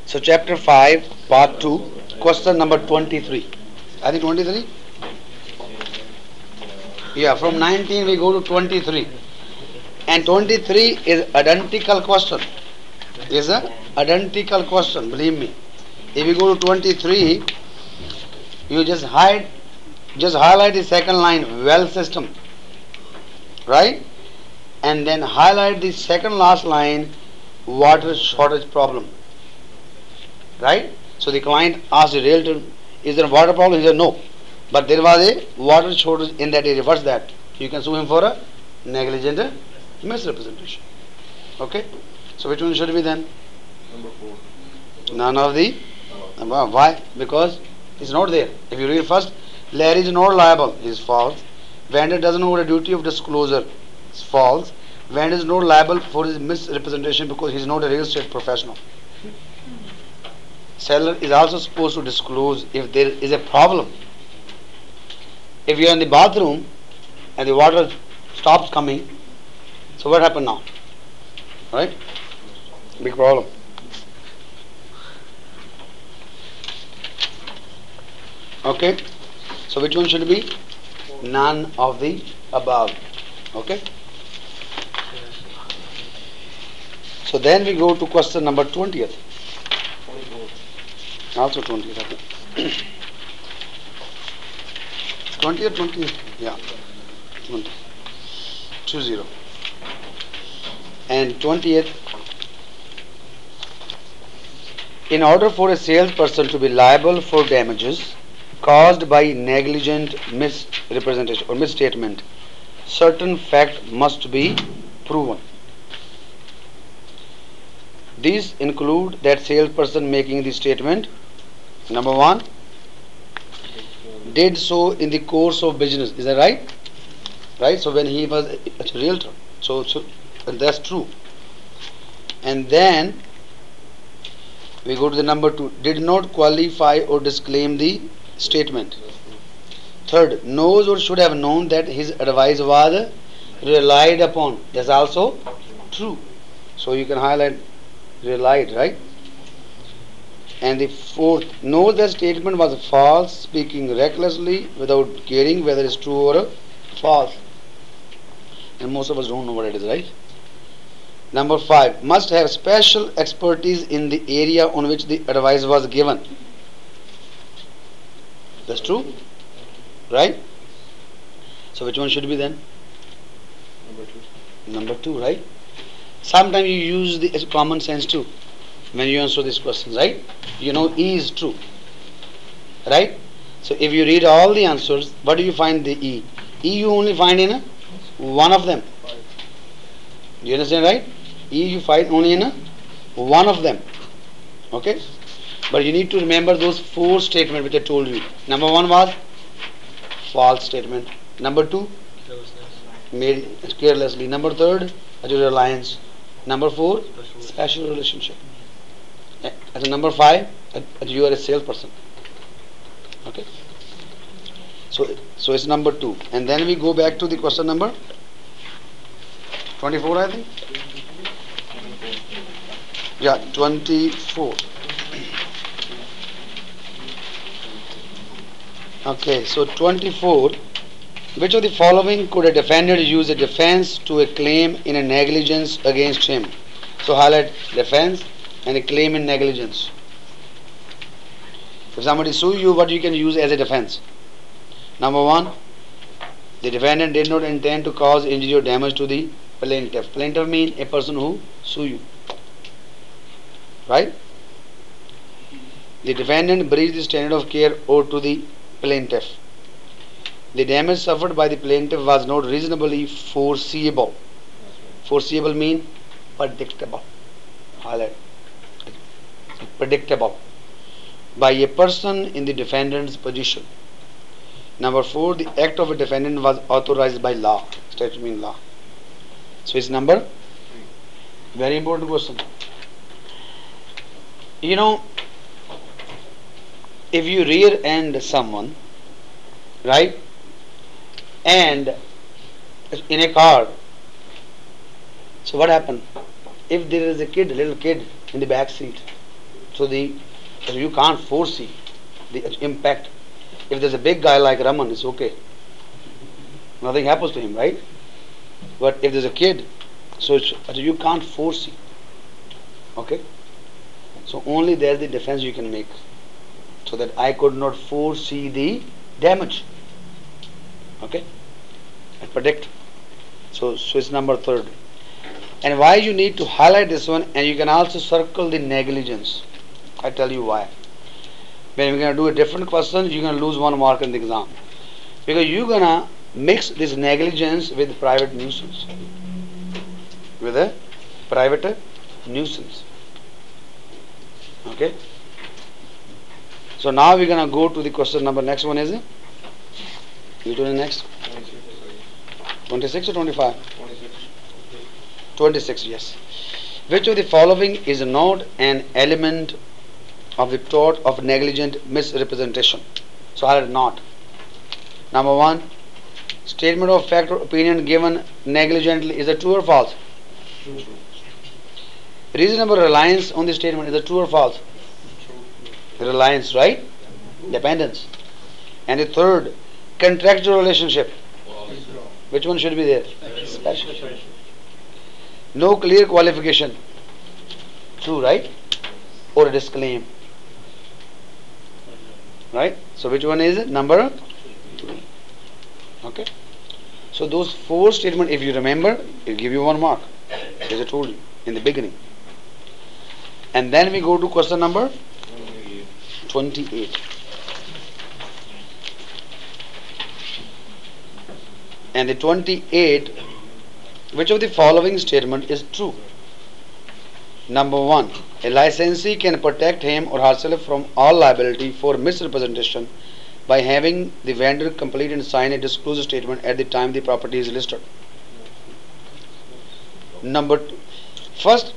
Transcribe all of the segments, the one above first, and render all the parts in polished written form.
So chapter 5, part 2, question number 23. I think 23? Yeah, from 19 we go to 23. And 23 is identical question. Is a identical question, believe me. If you go to 23, you just highlight the second line, well system, right? And then highlight the second last line, water shortage problem, right? So the client asked the realtor, is there a water problem? He said no. But there was a water shortage in that area. What's that? You can sue him for a negligent misrepresentation. Okay? So which one should be then? Number 4. None of the. Why? Because it's not there. If you read first, Larry is not liable. Is false. Vendor doesn't owe a duty of disclosure. It's false. Vendor is not liable for his misrepresentation because he is not a real estate professional. Seller is also supposed to disclose if there is a problem. If you are in the bathroom and the water stops coming, so what happened now? Right? Big problem. Okay? So which one should be? None of the above. Okay? So then we go to question number 20th. 24. Also 20th. Okay. 20th, 20th? Yeah. 20. 20. And 20th. In order for a salesperson to be liable for damages caused by negligent misrepresentation or misstatement, certain fact must be proven. These include that salesperson making the statement, number 1, did so in the course of business. Is that right? Right? So when he was a realtor. So that's true. And then we go to the number 2. Did not qualify or disclaim the statement. Third, knows or should have known that his advice was relied upon. That's also true. So you can highlight relied, right? And the fourth, knows that statement was false, speaking recklessly without caring whether it's true or false. And most of us don't know what it is, right? Number 5, must have special expertise in the area on which the advice was given. That's true, right? So which one should be then? Number 2. Number 2, right? Sometimes you use the common sense too when you answer these questions, right? You know E is true, right? So if you read all the answers, what do you find the E? E you only find in one of them. 5. You understand, right? E you find only in one of them. Okay? But you need to remember those 4 statements which I told you. Number 1 was false statement. Number 2, made carelessly. Number 3, reliance. Number 4, special relationship. As a number 5, you are a salesperson. Okay? So it's number 2. And then we go back to the question number 24, I think. Yeah, 24. Okay, so 24. Which of the following could a defendant use a defense to a claim in a negligence against him? So highlight defense and a claim in negligence. If somebody sue you, what you can use as a defense? Number 1, the defendant did not intend to cause injury or damage to the plaintiff. Plaintiff means a person who sue you. Right? The defendant breached the standard of care owed to the plaintiff. The damage suffered by the plaintiff was not reasonably foreseeable. Foreseeable means predictable. Highlight. Predictable. By a person in the defendant's position. Number 4, the act of a defendant was authorized by law. Statute means law. So it's number 3. Very important question. You know, if you rear end someone, right, and in a car, so what happened? If there is a little kid in the back seat, So you can't foresee the impact. If there's a big guy like Raman, it's okay. Nothing happens to him, right? But if there's a kid, so you can't foresee. Okay? So only there's the defense you can make. So that I could not foresee the damage. Okay? I predict. So it's number third. And why you need to highlight this one, and you can also circle the negligence. I tell you why. When we're going to do a different question, you're going to lose 1 mark in the exam. Because you're going to mix this negligence with private nuisance. With a private nuisance. Okay? So now we're going to go to the question number. Next one is? Which one is next? 26 or 25? 26, yes. Which of the following is not an element of the tort of negligent misrepresentation? So I had not. Number 1, statement of fact or opinion given negligently is it true or false? True. Reasonable reliance on the statement is it true or false? True. Reliance, right? Dependence. And the third, contractual relationship. Which one should be there? Special. No clear qualification. True, right? Or a disclaim. Right? So which one is it? Number 3. Okay? So those 4 statements, if you remember, it will give you 1 mark. As I told you in the beginning. And then we go to question number 28. And the 28, which of the following statement is true? Number 1, a licensee can protect him or herself from all liability for misrepresentation by having the vendor complete and sign a disclosure statement at the time the property is listed. Number 2, first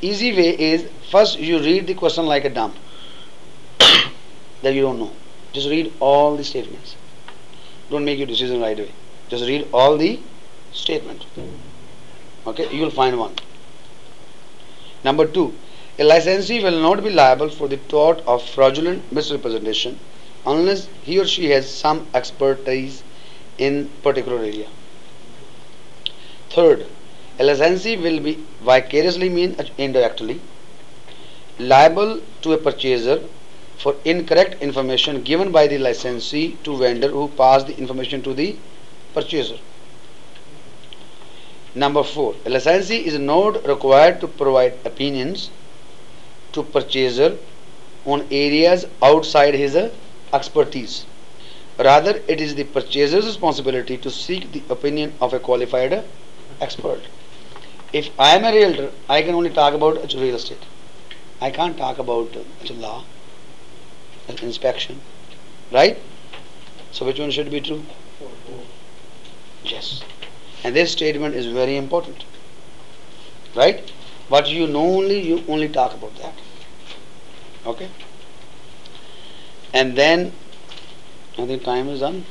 easy way is, first you read the question like a dumb that you don't know. Just read all the statements. Don't make your decision right away. Just read all the statements. Okay, you will find one. Number 2, a licensee will not be liable for the tort of fraudulent misrepresentation unless he or she has some expertise in particular area. Third, a licensee will be vicariously mean indirectly liable to a purchaser for incorrect information given by the licensee to vendor who passed the information to the purchaser. Number 4, a licensee is not required to provide opinions to purchaser on areas outside his expertise. Rather, it is the purchaser's responsibility to seek the opinion of a qualified expert. If I am a realtor, I can only talk about real estate. I can't talk about law, inspection, right? So which one should be true? Yes. And this statement is very important, right? What you know only, you only talk about that. Okay? And then, I think time is done.